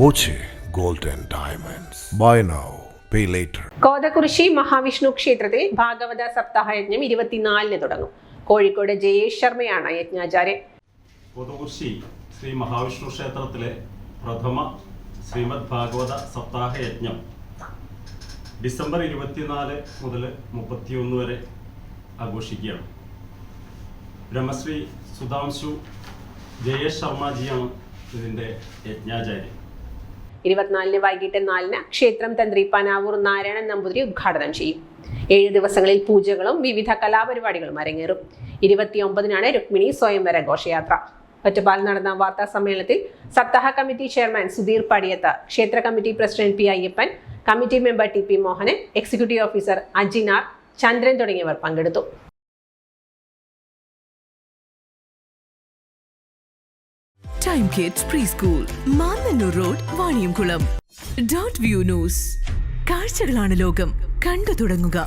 Boche Gold and Diamonds. Buy now, pay later. Kothakurissi Mahavishnu ക്ഷേത്രത്തിൽ ഭാഗവത സപ്താഹയജ്ഞം 24-ന് തുടങ്ങും. കോഴിക്കോട് ജയേഷ് ശർമ്മയാണ് യജ്ഞാചാര്യൻ. കോതകുറിശി ശ്രീ മഹാവിഷ്ണു ക്ഷേത്രത്തിലെ പ്രഥമ ശ്രീമദ് ഭാഗവത സപ്താഹ യജ്ഞം ഡിസംബർ 24 മുതൽ 31 വരെ ആഘോഷിക്കുകയാണ്. ബ്രഹ്മശ്രീ സുധാംശു ജയേഷ് ശർമ്മജിയാണ് ഇതിൻ്റെ യജ്ഞാചാര്യൻ. 24-ന് വൈകിട്ട് 4-ന് ക്ഷേത്രം തന്ത്രി പനാവൂർ നാരായണൻ നമ്പൂതിരി ഉദ്ഘാടനം ചെയ്യും. 7 ദിവസങ്ങളിൽ പൂജകളും വിവിധ കലാപരിപാടികളും അരങ്ങേറും. 29-നാണ് രുക്മിണി സ്വയംവര ഘോഷയാത്ര. ഒറ്റപ്പാലം നടന്ന വാർത്താ സമ്മേളനത്തിൽ സപ്താഹ കമ്മിറ്റി ചെയർമാൻ സുധീർ പടിയത്ത്, ക്ഷേത്ര committee president P Ayyappan, committee member T P Mohanan, executive officer Ajinar, Chandran തുടങ്ങിയവർ പങ്കെടുത്തു. Time Kids Preschool, Mannannur road, Vaniyamkulam. Dot View News. കാഴ്ചകളാണ് ലോകം, കണ്ടു തുടങ്ങുക.